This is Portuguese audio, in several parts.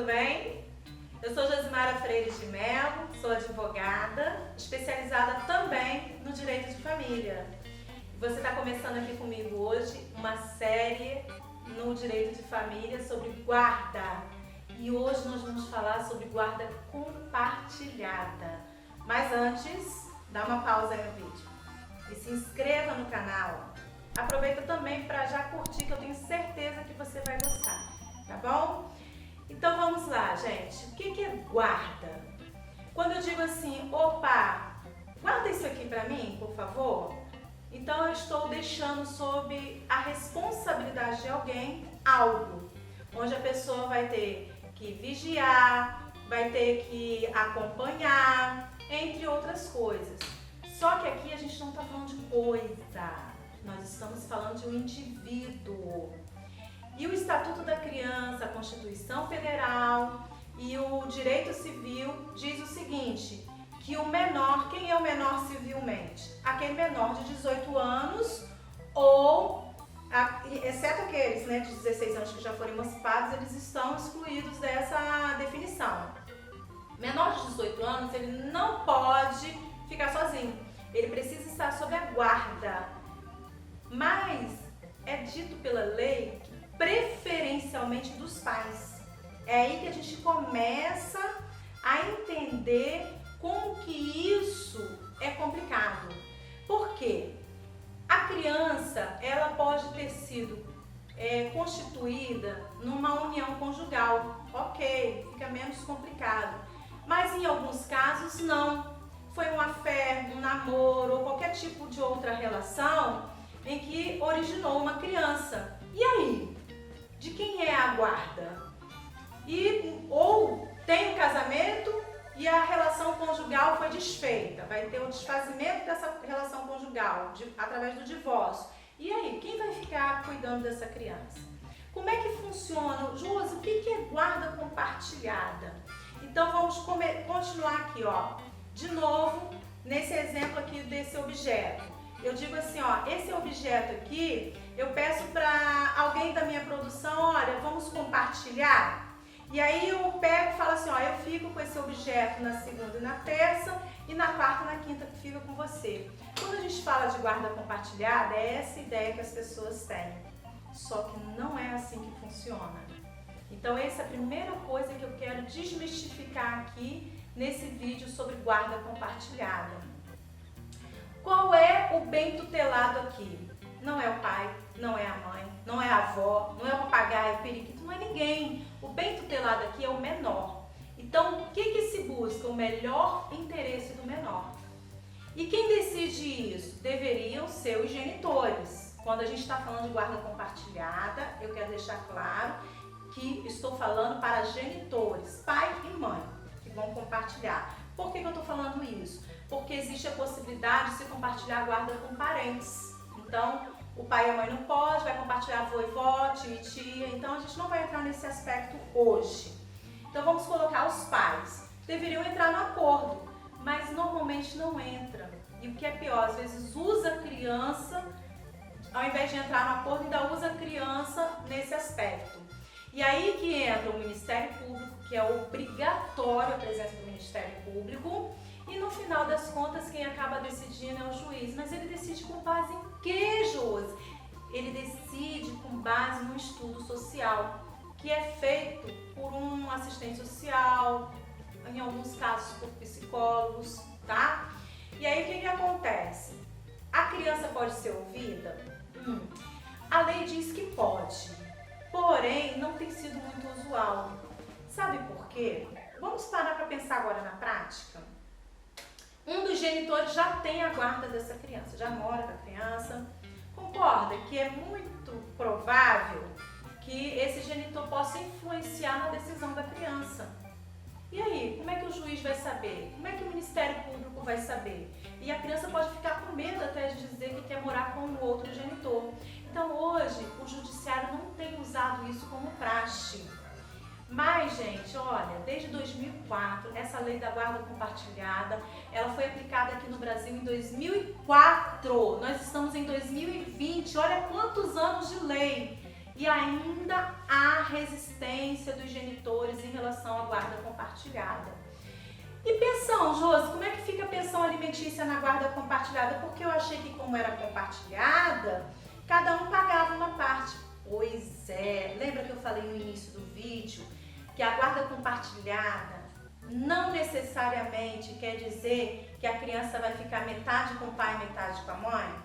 tudo bem? Eu sou Josimara Freire de Mello, sou advogada, especializada também no direito de família. Você está começando aqui comigo hoje uma série no direito de família sobre guarda. E hoje nós vamos falar sobre guarda compartilhada. Mas antes, dá uma pausa aí no vídeo e se inscreva no canal. Aproveita também para já curtir, que eu tenho certeza que você vai gostar, tá bom? Então vamos lá, gente. O que é guarda? Quando eu digo assim, opa, guarda isso aqui para mim, por favor. Então eu estou deixando sob a responsabilidade de alguém algo, onde a pessoa vai ter que vigiar, vai ter que acompanhar, entre outras coisas. Só que aqui a gente não está falando de coisa, nós estamos falando de um indivíduo. E o Estatuto da Criança, a Constituição Federal e o Direito Civil diz o seguinte, que o menor, quem é o menor civilmente? Aquele menor de 18 anos ou, exceto aqueles de 16 anos que já foram emancipados, eles estão excluídos dessa definição. Menor de 18 anos, ele não pode ficar sozinho, ele precisa estar sob a guarda. Mas é dito pela lei preferencialmente dos pais. É aí que a gente começa a entender como que isso é complicado. Por quê? A criança, ela pode ter sido constituída numa união conjugal. Ok, fica menos complicado. Mas em alguns casos não. Foi uma fé, um namoro ou qualquer tipo de outra relação em que originou uma criança. E aí? De quem é a guarda? Ou tem um casamento e a relação conjugal foi desfeita. Vai ter o desfazimento dessa relação conjugal através do divórcio. E aí? Quem vai ficar cuidando dessa criança? Como é que funciona? Josi, o que é guarda compartilhada? Então vamos continuar aqui, ó. De novo, nesse exemplo aqui desse objeto. Eu digo assim, ó, esse objeto aqui, eu peço para alguém da minha produção, olha, vamos compartilhar? E aí eu pego e falo assim, ó, eu fico com esse objeto na segunda e na terça, e na quarta e na quinta fica com você. Quando a gente fala de guarda compartilhada, é essa ideia que as pessoas têm. Só que não é assim que funciona. Então essa é a primeira coisa que eu quero desmistificar aqui nesse vídeo sobre guarda compartilhada. Qual é o bem tutelado aqui? Não é o pai, não é a mãe, não é a avó, não é o papagaio, o periquito, não é ninguém. O bem tutelado aqui é o menor. Então, o que se busca? O melhor interesse do menor. E quem decide isso? Deveriam ser os genitores. Quando a gente está falando de guarda compartilhada, eu quero deixar claro que estou falando para genitores, pai e mãe, que vão compartilhar. Por que eu estou falando isso? Porque existe a possibilidade de se compartilhar a guarda com parentes. Então, o pai e a mãe não podem, vai compartilhar avô e vó, tio e tia. Então, a gente não vai entrar nesse aspecto hoje. Então, vamos colocar os pais. Deveriam entrar no acordo, mas normalmente não entra. E o que é pior, às vezes usa a criança, ao invés de entrar no acordo, ainda usa a criança nesse aspecto. E aí que entra o Ministério Público, que é obrigatório a presença do Ministério Público, e no final das contas quem acaba decidindo é o juiz. Mas ele decide com base em quê, Josi? Ele decide com base no estudo social, que é feito por um assistente social, em alguns casos por psicólogos, tá? E aí o que acontece? A criança pode ser ouvida? A lei diz que pode. Porém, não tem sido muito usual. Sabe por quê? Vamos parar para pensar agora na prática? Um dos genitores já tem a guarda dessa criança, já mora com a criança. Concorda que é muito provável que esse genitor possa influenciar na decisão da criança? E aí, como é que o juiz vai saber? Como é que o Ministério Público vai saber? E a criança pode ficar com medo até de dizer que quer morar com o outro genitor. Então hoje o judiciário não tem usado isso como praxe. Mas, gente, olha, desde 2004, essa lei da guarda compartilhada, ela foi aplicada aqui no Brasil em 2004. Nós estamos em 2020, olha quantos anos de lei. E ainda há resistência dos genitores em relação à guarda compartilhada. E pensão, Josi, como é que fica a pensão alimentícia na guarda compartilhada? Porque eu achei que como era compartilhada, cada um pagava uma parte. Pois é, lembra que eu falei no início do vídeo que a guarda compartilhada não necessariamente quer dizer que a criança vai ficar metade com o pai e metade com a mãe?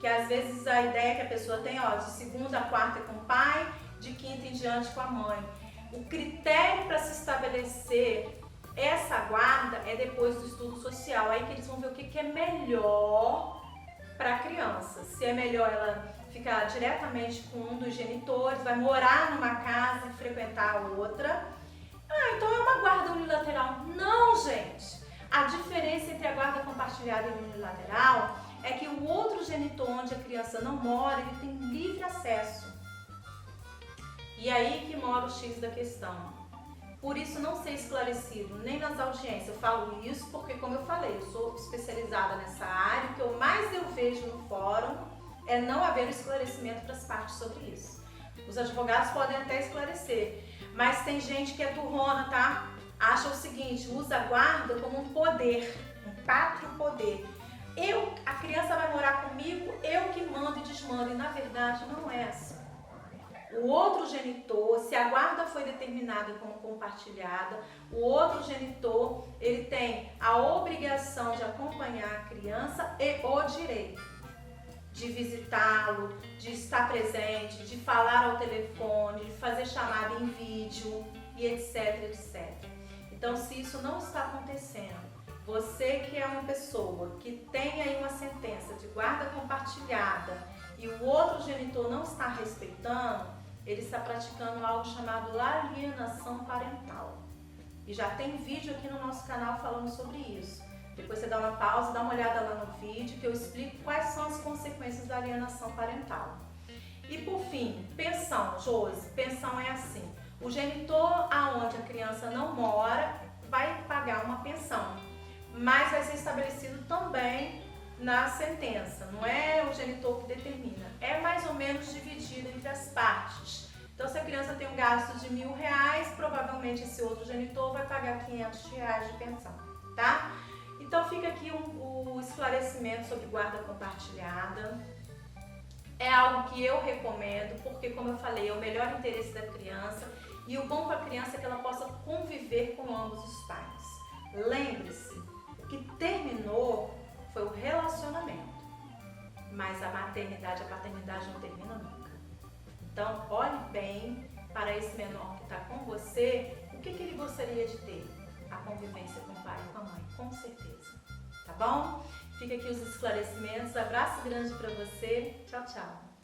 Que às vezes a ideia que a pessoa tem, de segunda a quarta é com o pai, de quinta em diante com a mãe. O critério para se estabelecer essa guarda é depois do estudo social, aí que eles vão ver o que é melhor para a criança. Se é melhor ela ficar diretamente com um dos genitores, vai morar numa casa e frequentar a outra. Então é uma guarda unilateral. Não, gente! A diferença entre a guarda compartilhada e unilateral é que o outro genitor onde a criança não mora, ele tem livre acesso. E aí que mora o X da questão. Por isso não ser esclarecido nem nas audiências. Eu falo isso porque, como eu falei, eu sou especializada nessa área. O que mais eu vejo no fórum é não haver esclarecimento para as partes sobre isso. Os advogados podem até esclarecer, mas tem gente que é turrona, tá? Acha o seguinte, usa a guarda como um poder, um pátrio poder. A criança vai morar comigo, eu que mando e desmando, e na verdade não é assim. O outro genitor, se a guarda foi determinada como compartilhada, o outro genitor, ele tem a obrigação de acompanhar a criança e o direito de visitá-lo, de estar presente, de falar ao telefone, de fazer chamada em vídeo e etc, etc. Então, se isso não está acontecendo, você que é uma pessoa que tem aí uma sentença de guarda compartilhada e o outro genitor não está respeitando, ele está praticando algo chamado alienação parental. E já tem vídeo aqui no nosso canal falando sobre isso. Depois você dá uma pausa, dá uma olhada lá no vídeo que eu explico quais são as consequências da alienação parental. E por fim, pensão, Josi, pensão é assim. O genitor aonde a criança não mora vai pagar uma pensão, mas vai ser estabelecido também na sentença, não é o genitor que determina, é mais ou menos dividido entre as partes. Então, se a criança tem um gasto de R$1.000, provavelmente esse outro genitor vai pagar R$500 de pensão, tá? Então, fica aqui o esclarecimento sobre guarda compartilhada. É algo que eu recomendo, porque, como eu falei, é o melhor interesse da criança e o bom para a criança é que ela possa conviver com ambos os pais. Lembre-se, o que terminou foi o relacionamento, mas a maternidade e a paternidade não terminam nunca. Então, olhe bem para esse menor que está com você, o que ele gostaria de ter? A convivência com o pai e com a mãe, com certeza. Tá bom? Fica aqui os esclarecimentos, abraço grande para você, tchau, tchau.